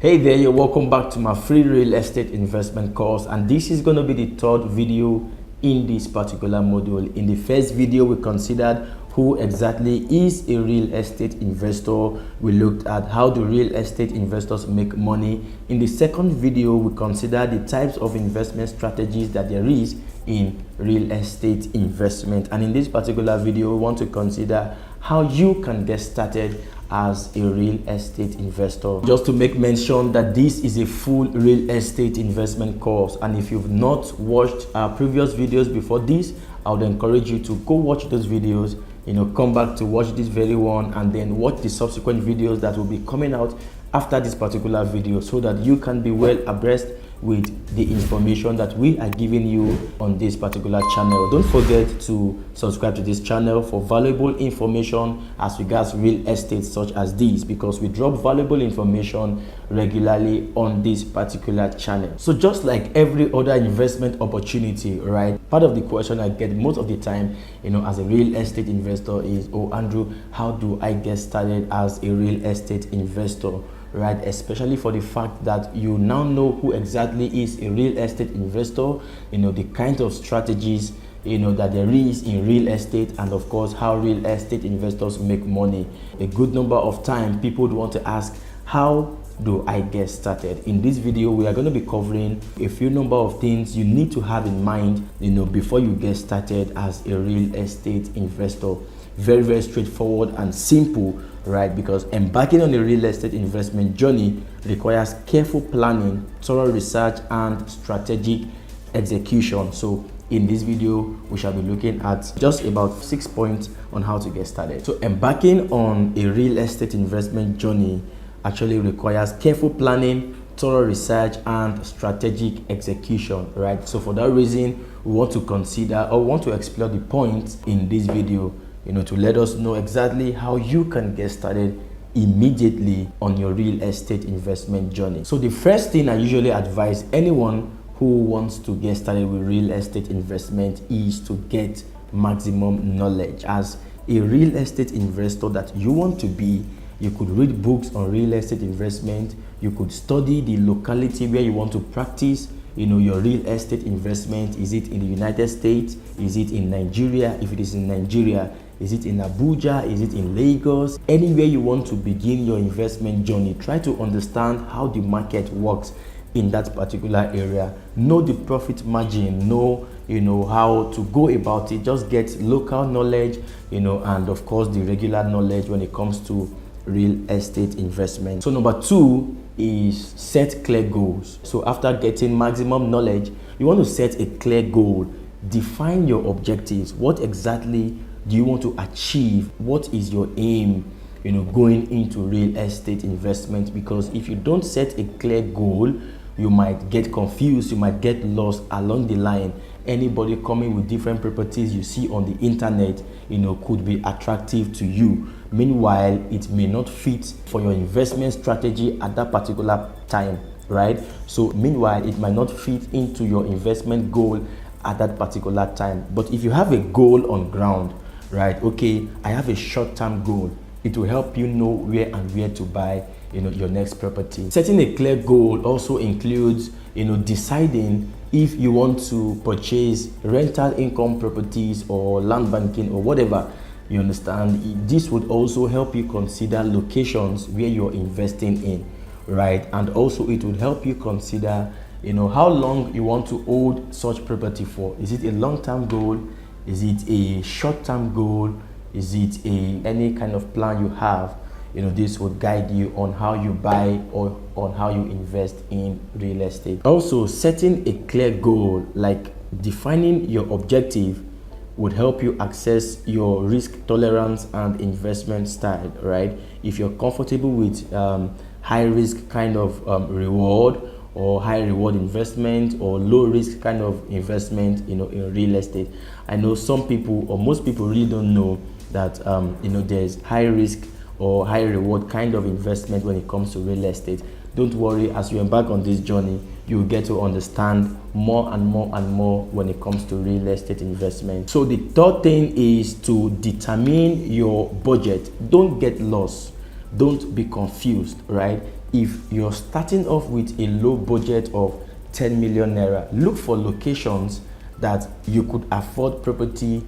Hey there, you're welcome back to my free real estate investment course, and this is going to be the third video in this particular module. In the first video, we considered who exactly is a real estate investor. We looked at how do real estate investors make money. In the second video, we considered the types of investment strategies that there is in real estate investment, and in this particular video, we want to consider how you can get started as a real estate investor. Just to make mention that this is a full real estate investment course, and if you've not watched our previous videos before this, I would encourage you to go watch those videos, come back to watch this very one and then watch the subsequent videos that will be coming out after this particular video, so that you can be well abreast with the information that we are giving you on this particular channel. Don't forget to subscribe to this channel for valuable information as regards real estate such as this, because we drop valuable information regularly on this particular channel. So just like every other investment opportunity, right, part of the question I get most of the time as a real estate investor is, oh Andrew, how do I get started as a real estate investor? Right, especially for the fact that you now know who exactly is a real estate investor, the kind of strategies that there is in real estate, and of course how real estate investors make money. A good number of time people would want to ask, how do I get started? In this video, we are going to be covering a few number of things you need to have in mind before you get started as a real estate investor. Very, very straightforward and simple, right? Because embarking on a real estate investment journey requires careful planning, thorough research, and strategic execution. So in this video, we shall be looking at just about 6 points on how to get started. So embarking on a real estate investment journey actually requires careful planning, thorough research, and strategic execution, right? So for that reason, we want to consider or want to explore the points in this video to let us know exactly how you can get started immediately on your real estate investment journey. So the first thing I usually advise anyone who wants to get started with real estate investment is to get maximum knowledge. As a real estate investor that you want to be, you could read books on real estate investment, you could study the locality where you want to practice your real estate investment. Is it in the United States? Is it in Nigeria? If it is in Nigeria, is it in Abuja? Is it in Lagos? Anywhere you want to begin your investment journey, try to understand how the market works in that particular area. Know the profit margin, know how to go about it. Just get local knowledge, and of course the regular knowledge when it comes to real estate investment. So number 2 is set clear goals. So after getting maximum knowledge, you want to set a clear goal. Define your objectives. What exactly do you want to achieve? What is your aim going into real estate investment? Because if you don't set a clear goal, you might get confused, you might get lost along the line. Anybody coming with different properties you see on the internet could be attractive to you. Meanwhile, it may not fit for your investment strategy at that particular time, right? So meanwhile, it might not fit into your investment goal at that particular time. But if you have a goal on ground, right, okay, I have a short-term goal, it will help you know where and where to buy your next property. Setting a clear goal also includes deciding if you want to purchase rental income properties or land banking or whatever. You understand? This would also help you consider locations where you're investing in, right? And also it would help you consider how long you want to hold such property for. Is it a long-term goal? Is it a short-term goal? Is it any kind of plan you have? This would guide you on how you buy or on how you invest in real estate. Also, setting a clear goal, like defining your objective, would help you access your risk tolerance and investment style, right? If you're comfortable with high risk kind of reward, or high reward investment, or low risk kind of investment in real estate. I know some people, or most people, really don't know that there's high risk or high reward kind of investment when it comes to real estate. Don't worry, as you embark on this journey, you get to understand more and more and more when it comes to real estate investment. So the third thing is to determine your budget. Don't get lost. Don't be confused, right? if you're starting off with a low budget of 10 million naira, look for locations that you could afford property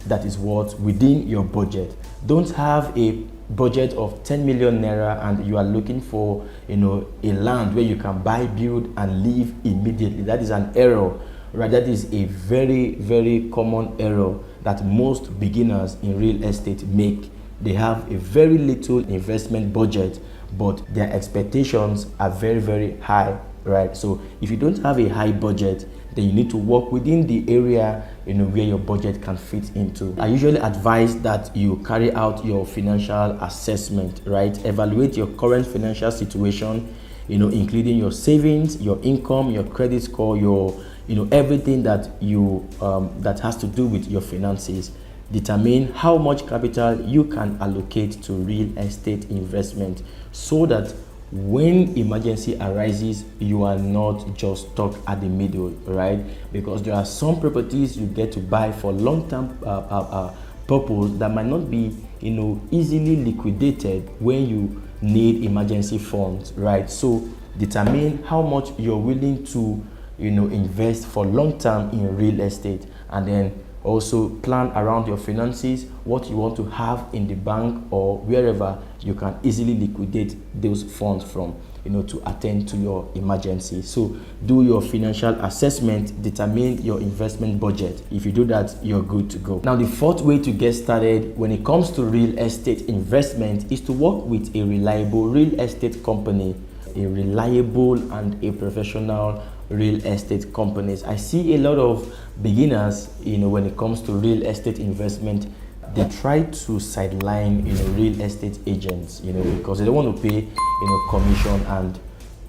that is what within your budget. Don't have a budget of 10 million naira and you are looking for a land where you can buy, build and live immediately. That is an error, right? That is a very, very common error that most beginners in real estate make. They have a very little investment budget, but their expectations are very, very high, right? So if you don't have a high budget, then you need to work within the area where your budget can fit into. I usually advise that you carry out your financial assessment, right? Evaluate your current financial situation, including your savings, your income, your credit score, your everything that you that has to do with your finances. Determine how much capital you can allocate to real estate investment so that when emergency arises, you are not just stuck at the middle, right? Because there are some properties you get to buy for long-term purpose that might not be, easily liquidated when you need emergency funds, right? So determine how much you're willing to, invest for long-term in real estate, and then also plan around your finances, what you want to have in the bank or wherever you can easily liquidate those funds from, to attend to your emergency. So do your financial assessment, determine your investment budget. If you do that, you're good to go. Now, the fourth way to get started when it comes to real estate investment is to work with a reliable real estate company, a reliable and a professional real estate companies. I see a lot of beginners, when it comes to real estate investment, they try to sideline, real estate agents, because they don't want to pay, commission, and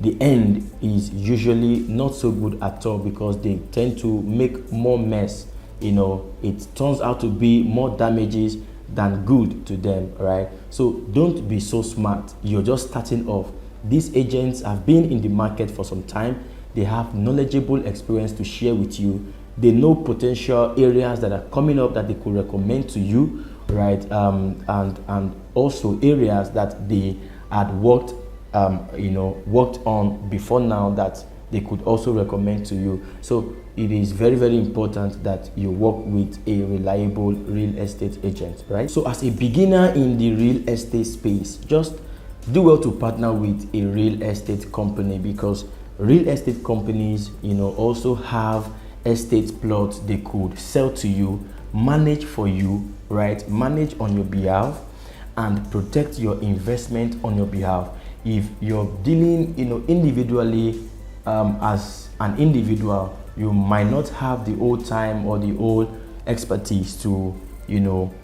the end is usually not so good at all because they tend to make more mess. It turns out to be more damages than good to them, right? So don't be so smart. You're just starting off. These agents have been in the market for some time. They have knowledgeable experience to share with you. They know potential areas that are coming up that they could recommend to you, right? And also areas that they had worked on before now that they could also recommend to you. So it is very, very important that you work with a reliable real estate agent, right? So as a beginner in the real estate space, just do well to partner with a real estate company, because real estate companies, also have estate plots they could sell to you, manage for you, right? Manage on your behalf and protect your investment on your behalf. If you're dealing, individually, as an individual, you might not have the old time or the old expertise to,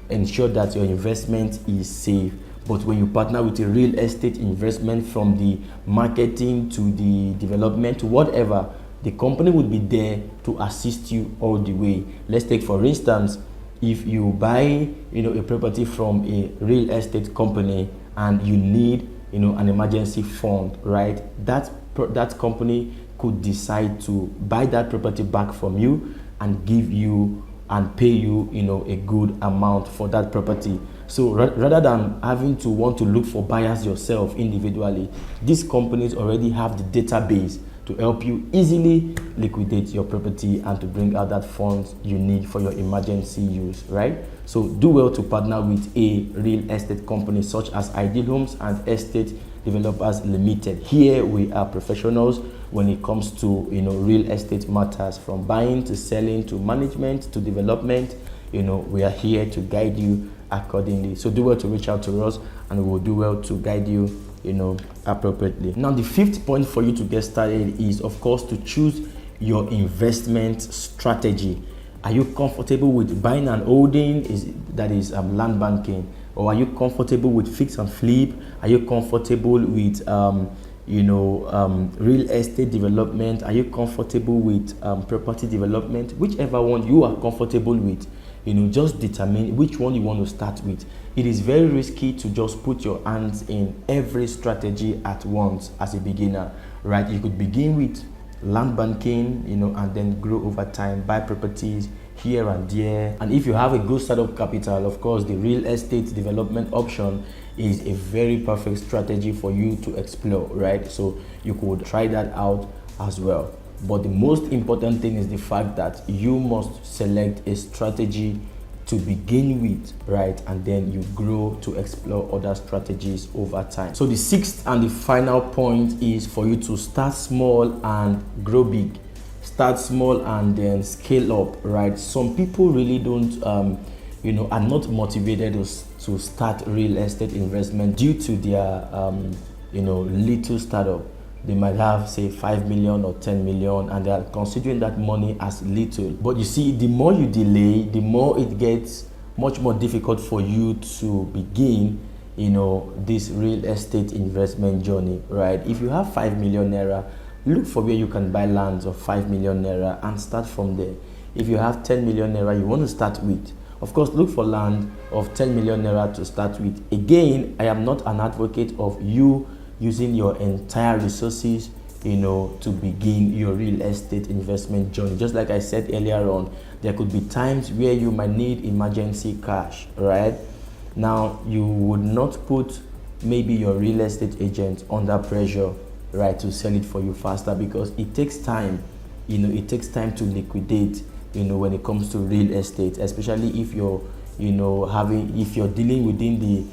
ensure that your investment is safe. But when you partner with a real estate investment, from the marketing to the development to whatever, the company would be there to assist you all the way. Let's take, for instance, if you buy, a property from a real estate company and you need, an emergency fund, right? That company could decide to buy that property back from you and give you and pay you, a good amount for that property. So rather than having to want to look for buyers yourself individually, these companies already have the database to help you easily liquidate your property and to bring out that funds you need for your emergency use, right? So do well to partner with a real estate company such as Ideal Homes and Estate Developers Limited. Here we are professionals when it comes to real estate matters, from buying to selling to management to development. We are here to guide you accordingly. So do well to reach out to us and we will do well to guide you, appropriately. Now, the fifth point for you to get started is, of course, to choose your investment strategy. Are you comfortable with buying and holding? That is land banking? Or are you comfortable with fix and flip? Are you comfortable with real estate development? Are you comfortable with property development? Whichever one you are comfortable with, just determine which one you want to start with. It is very risky to just put your hands in every strategy at once as a beginner, right? You could begin with land banking, and then grow over time, buy properties here and there. And if you have a good startup capital, of course, the real estate development option is a very perfect strategy for you to explore, right? So you could try that out as well. But the most important thing is the fact that you must select a strategy to begin with, right? And then you grow to explore other strategies over time. So the sixth and the final point is for you to start small and grow big. Start small and then scale up, right? Some people really don't are not motivated to start real estate investment due to their little startup. They might have, say, 5 million or 10 million, and they are considering that money as little. But you see, the more you delay, the more it gets much more difficult for you to begin, this real estate investment journey, right? If you have 5 million naira, look for where you can buy lands of 5 million naira and start from there. If you have 10 million naira you want to start with, of course, look for land of 10 million naira to start with. Again, I am not an advocate of you using your entire resources, to begin your real estate investment journey. Just like I said earlier on, there could be times where you might need emergency cash, right? Now, you would not put maybe your real estate agent under pressure, right, to sell it for you faster, because it takes time. It takes time to liquidate, when it comes to real estate, especially if you're dealing within the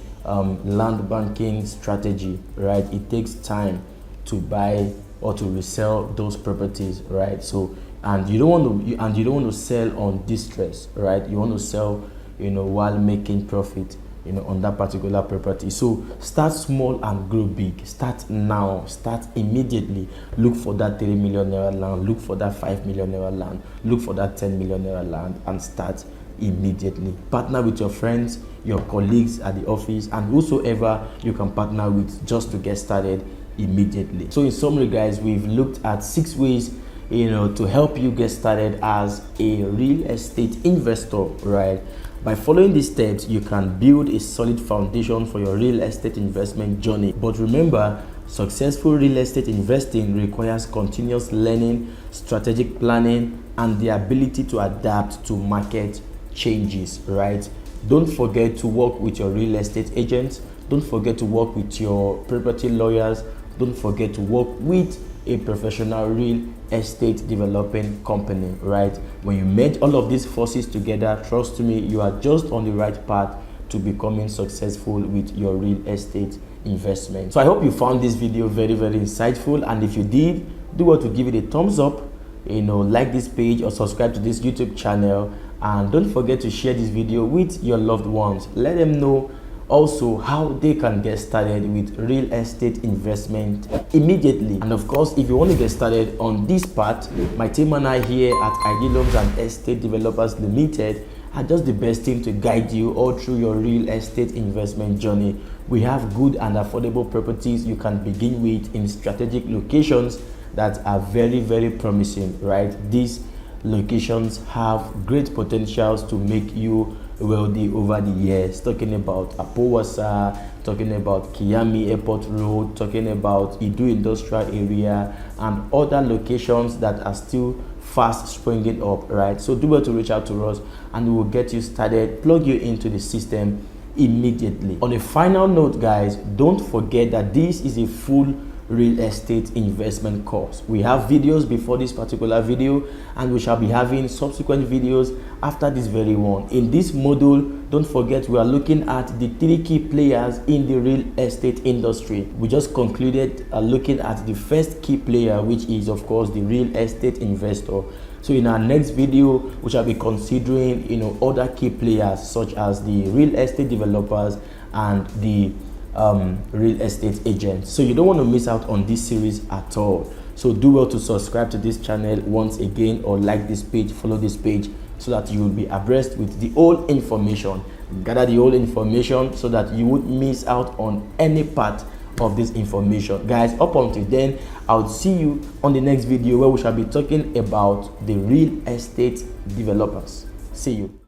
land banking strategy, right? It takes time to buy or to resell those properties, right? So, and you don't want to sell on distress, right? You want to sell, while making profit, on that particular property. So start small and grow big. Start now. Start immediately. Look for that 3 million naira land. Look for that 5 million naira land. Look for that 10 million naira land and start immediately. Partner with your friends, your colleagues at the office, and whosoever you can partner with just to get started immediately. So in summary, guys, we've looked at 6 ways to help you get started as a real estate investor, right? By following these steps, you can build a solid foundation for your real estate investment journey. But remember, successful real estate investing requires continuous learning, strategic planning, and the ability to adapt to market changes, right? Don't forget to work with your real estate agents. Don't forget to work with your property lawyers. Don't forget to work with a professional real estate developing company, right? When you merge all of these forces together, trust me, you are just on the right path to becoming successful with your real estate investment. So I hope you found this video very, very insightful, and if you did, do well to give it a thumbs up, like this page or subscribe to this YouTube channel, and don't forget to share this video with your loved ones. Let them know also how they can get started with real estate investment immediately. And of course, if you want to get started on this part, my team and I here at ID Loans and Estate Developers Limited are just the best team to guide you all through your real estate investment journey. We have good and affordable properties you can begin with in strategic locations that are very, very promising, right? These locations have great potentials to make you wealthy over the years. Talking about Abuja, talking about Kiami Airport Road, talking about Idu Industrial Area, and other locations that are still fast springing up, right? So do well to reach out to us and we will get you started, plug you into the system immediately. On a final note, guys, don't forget that this is a full real estate investment course. We have videos before this particular video, and we shall be having subsequent videos after this very one. In this module, don't forget we are looking at the 3 key players in the real estate industry. We just concluded looking at the first key player, which is of course the real estate investor. So in our next video, we shall be considering other key players such as the real estate developers and the real estate agents. So you don't want to miss out on this series at all. So do well to subscribe to this channel once again, or like this page, follow this page, so that you will be abreast with the whole information. Gather the whole information so that you won't miss out on any part of this information. Guys, up until then, I'll see you on the next video where we shall be talking about the real estate developers. See you.